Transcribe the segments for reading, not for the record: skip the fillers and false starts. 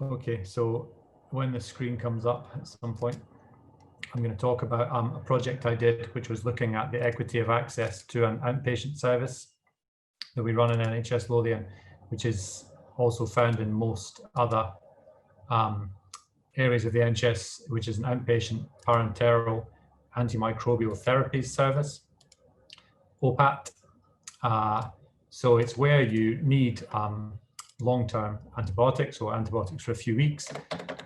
Okay, so when the screen comes up at some point, I'm going to talk about a project I did, which was looking at the equity of access to an outpatient service that we run in NHS Lothian, which is also found in most other areas of the NHS, which is an outpatient parenteral antimicrobial therapies service, OPAT. So it's where you need long-term antibiotics or antibiotics for a few weeks.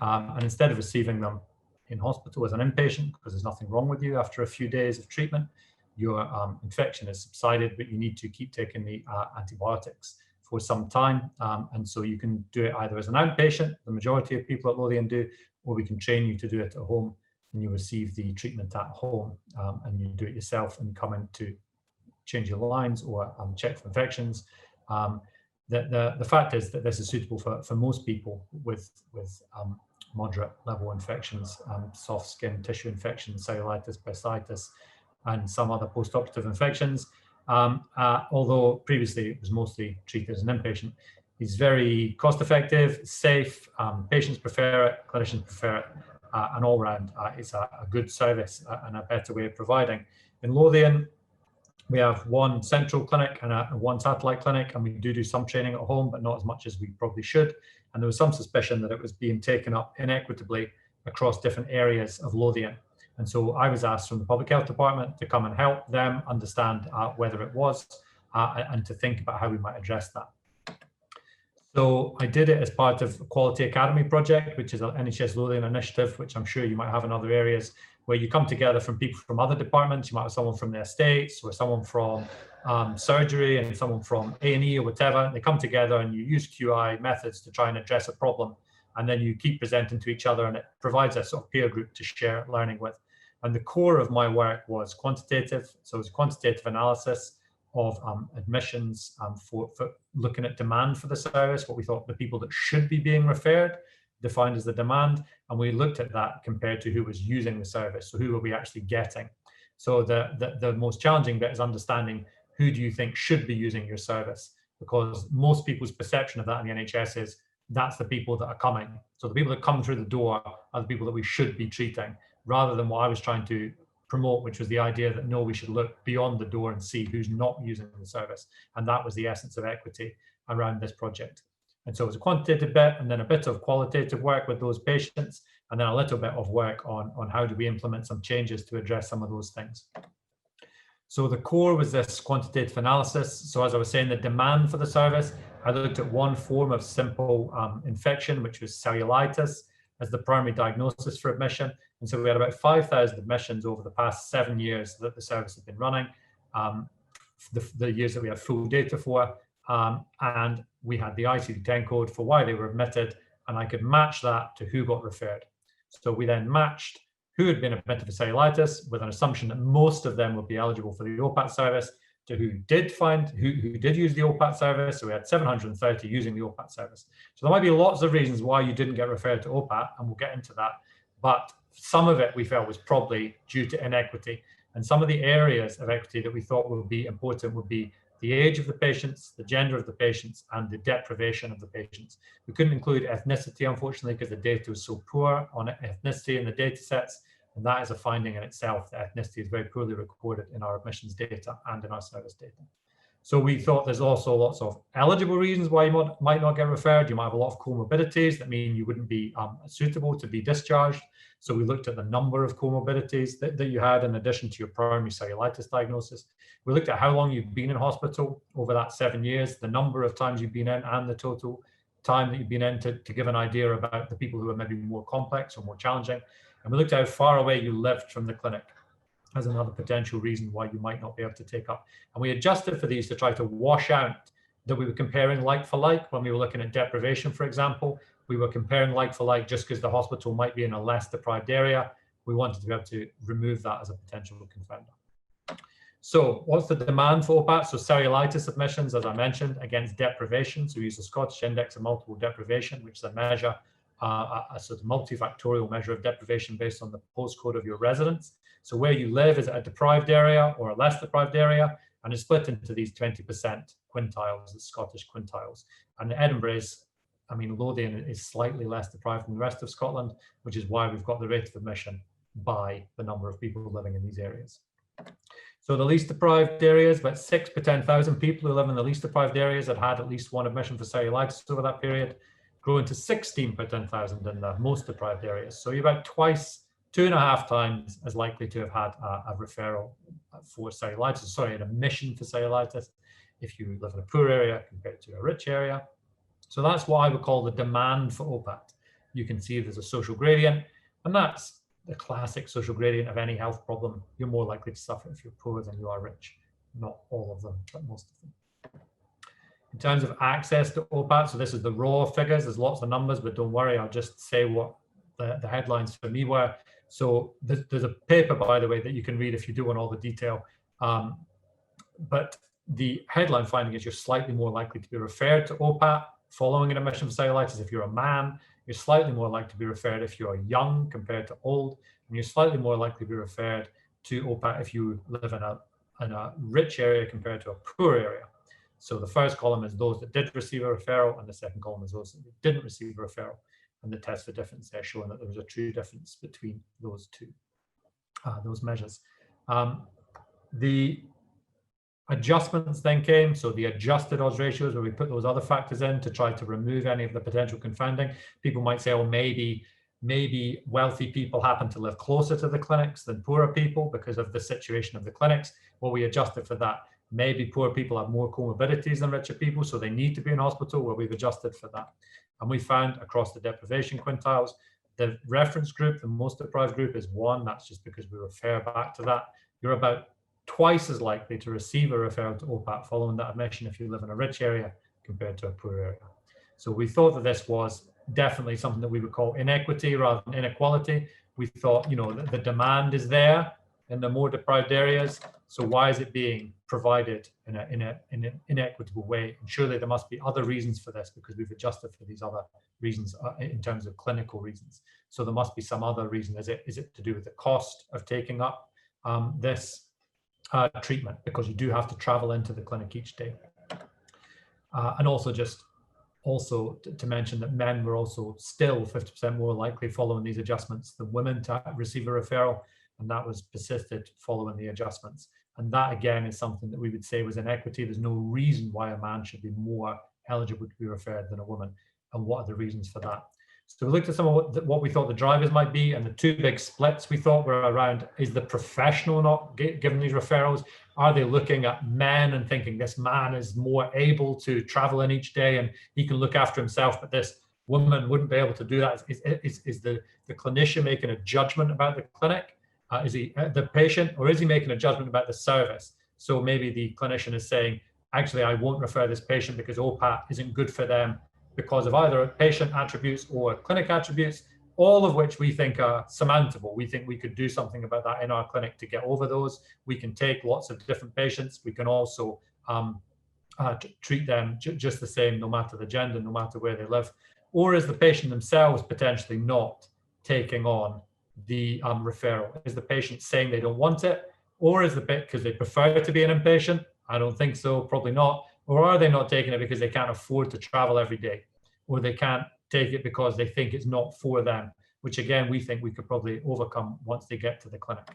And instead of receiving them in hospital as an inpatient, because there's nothing wrong with you after a few days of treatment, your infection has subsided, but you need to keep taking the antibiotics for some time. And so you can do it either as an outpatient, the majority of people at Lothian do, or we can train you to do it at home, and you receive the treatment at home, and you do it yourself and come in to change your lines or check for infections. The fact is that this is suitable for most people with moderate level infections, soft skin tissue infections, cellulitis, bursitis, and some other post-operative infections. Although previously it was mostly treated as an inpatient. It's very cost-effective, safe, patients prefer it, clinicians prefer it, and all round it's a good service and a better way of providing. In Lothian, we have one central clinic and one satellite clinic, and we do some training at home, but not as much as we probably should. And there was some suspicion that it was being taken up inequitably across different areas of Lothian. And so I was asked from the Public Health Department to come and help them understand whether it was and to think about how we might address that. So I did it as part of the Quality Academy project, which is an NHS Lothian initiative, which I'm sure you might have in other areas, where you come together from people from other departments. You might have someone from the estates or someone from surgery and someone from A&E or whatever. They come together and you use QI methods to try and address a problem. And then you keep presenting to each other, and it provides a sort of peer group to share learning with. And the core of my work was quantitative. So it was quantitative analysis of admissions for looking at demand for the service, what we thought the people that should be being referred, defined as the demand, and we looked at that compared to who was using the service. So who were we actually getting? So the most challenging bit is understanding who do you think should be using your service, because most people's perception of that in the NHS is that's the people that are coming. So the people that come through the door are the people that we should be treating, rather than what I was trying to promote, which was the idea that no, we should look beyond the door and see who's not using the service. And that was the essence of equity around this project. And so it was a quantitative bit, and then a bit of qualitative work with those patients, and then a little bit of work on how do we implement some changes to address some of those things. So the core was this quantitative analysis. So as I was saying, the demand for the service, I looked at one form of simple infection, which was cellulitis, as the primary diagnosis for admission. And so we had about 5,000 admissions over the past 7 years that the service has been running, the years that we have full data for. And we had the ICD-10 code for why they were admitted, and I could match that to who got referred. So we then matched who had been admitted for cellulitis with an assumption that most of them would be eligible for the OPAT service to who did use the OPAT service. So we had 730 using the OPAT service. So there might be lots of reasons why you didn't get referred to OPAT, and we'll get into that. But some of it we felt was probably due to inequity. And some of the areas of equity that we thought would be important would be the age of the patients, the gender of the patients, and the deprivation of the patients. We couldn't include ethnicity, unfortunately, because the data was so poor on ethnicity in the data sets. And that is a finding in itself, that ethnicity is very poorly recorded in our admissions data and in our service data. So we thought there's also lots of eligible reasons why you might not get referred. You might have a lot of comorbidities that mean you wouldn't be suitable to be discharged. So we looked at the number of comorbidities that you had in addition to your primary cellulitis diagnosis. We looked at how long you've been in hospital over that 7 years, the number of times you've been in, and the total time that you've been in to give an idea about the people who are maybe more complex or more challenging. And we looked at how far away you lived from the clinic as another potential reason why you might not be able to take up. And we adjusted for these to try to wash out that we were comparing like for like. When we were looking at deprivation, for example, we were comparing like for like just because the hospital might be in a less deprived area. We wanted to be able to remove that as a potential confounder. So what's the demand for OPAT? So cellulitis admissions, as I mentioned, against deprivation. So we use the Scottish Index of Multiple Deprivation, which is a measure, a sort of multifactorial measure of deprivation based on the postcode of your residence. So where you live, is it a deprived area or a less deprived area? And it's split into these 20% quintiles, the Scottish quintiles. And Edinburgh is I mean, Lothian is slightly less deprived than the rest of Scotland, which is why we've got the rate of admission by the number of people living in these areas. So the least deprived areas, about 6 per 10,000 people who live in the least deprived areas had had at least one admission for cellulitis over that period, growing to 16 per 10,000 in the most deprived areas. So you're about twice, 2.5 times as likely to have had a referral for cellulitis, sorry, an admission for cellulitis if you live in a poor area compared to a rich area. So that's what I would call the demand for OPAT. You can see there's a social gradient, and that's the classic social gradient of any health problem. You're more likely to suffer if you're poor than you are rich. Not all of them, but most of them. In terms of access to OPAT, so this is the raw figures. There's lots of numbers, but don't worry, I'll just say what the headlines for me were. So there's a paper, by the way, that you can read if you do want all the detail. But the headline finding is you're slightly more likely to be referred to OPAT following an admission for cellulitis if you're a man. You're slightly more likely to be referred if you're young compared to old, and you're slightly more likely to be referred to OPAT if you live in a rich area compared to a poor area. So the first column is those that did receive a referral, and the second column is those that didn't receive a referral. And the test for difference there showing that there was a true difference between those two, those measures. The adjustments then came, so the adjusted odds ratios, where we put those other factors in to try to remove any of the potential confounding. People might say, oh, maybe wealthy people happen to live closer to the clinics than poorer people because of the situation of the clinics. Well, we adjusted for that. Maybe poor people have more comorbidities than richer people, so they need to be in hospital. Well, we've adjusted for that. And we found across the deprivation quintiles, the reference group, the most deprived group, is 1. That's just because we refer back to that. You're about twice as likely to receive a referral to OPAT following that admission if you live in a rich area compared to a poor area. So we thought that this was definitely something that we would call inequity rather than inequality. We thought, you know, that the demand is there in the more deprived areas. So why is it being provided in an inequitable way? And surely there must be other reasons for this, because we've adjusted for these other reasons in terms of clinical reasons. So there must be some other reason. Is it to do with the cost of taking up this treatment, because you do have to travel into the clinic each day? And also to mention that men were also still 50% more likely following these adjustments than women to receive a referral, and that was persisted following the adjustments. And that again is something that we would say was inequity. There's no reason why a man should be more eligible to be referred than a woman, and what are the reasons for that? So we looked at some of what we thought the drivers might be, and the two big splits we thought were around, is the professional not giving these referrals? Are they looking at men and thinking this man is more able to travel in each day and he can look after himself, but this woman wouldn't be able to do that? Is the clinician making a judgment about the clinic? Is he the patient, or is he making a judgment about the service? So maybe the clinician is saying, actually, I won't refer this patient because OPAT isn't good for them because of either patient attributes or clinic attributes, all of which we think are surmountable. We think we could do something about that in our clinic to get over those. We can take lots of different patients. We can also treat them just the same, no matter the gender, no matter where they live. Or is the patient themselves potentially not taking on the referral? Is the patient saying they don't want it? Or is the bit because they prefer to be an inpatient? I don't think so, probably not. Or are they not taking it because they can't afford to travel every day? Or they can't take it because they think it's not for them, which again, we think we could probably overcome once they get to the clinic.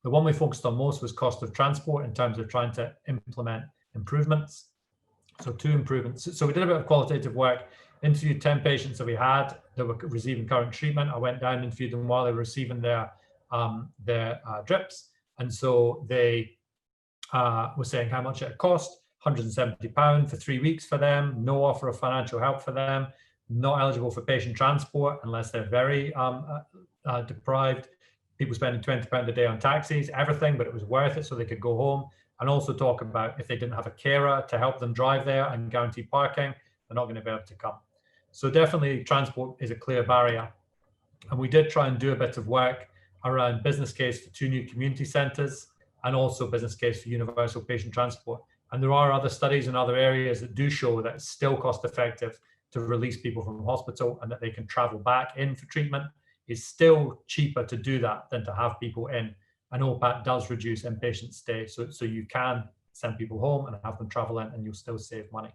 The one we focused on most was cost of transport in terms of trying to implement improvements. So 2 improvements. So we did a bit of qualitative work, interviewed 10 patients that we had that were receiving current treatment. I went down and interviewed them while they were receiving their drips. And so they were saying how much it cost. £170 for 3 weeks for them, no offer of financial help for them, not eligible for patient transport unless they're very deprived, people spending £20 a day on taxis, everything, but it was worth it so they could go home. And also talk about if they didn't have a carer to help them drive there and guarantee parking, they're not going to be able to come. So definitely transport is a clear barrier. And we did try and do a bit of work around business case for 2 new community centres and also business case for universal patient transport. And there are other studies in other areas that do show that it's still cost effective to release people from hospital and that they can travel back in for treatment. It's still cheaper to do that than to have people in. And OPAT does reduce inpatient stay. So you can send people home and have them travel in and you'll still save money.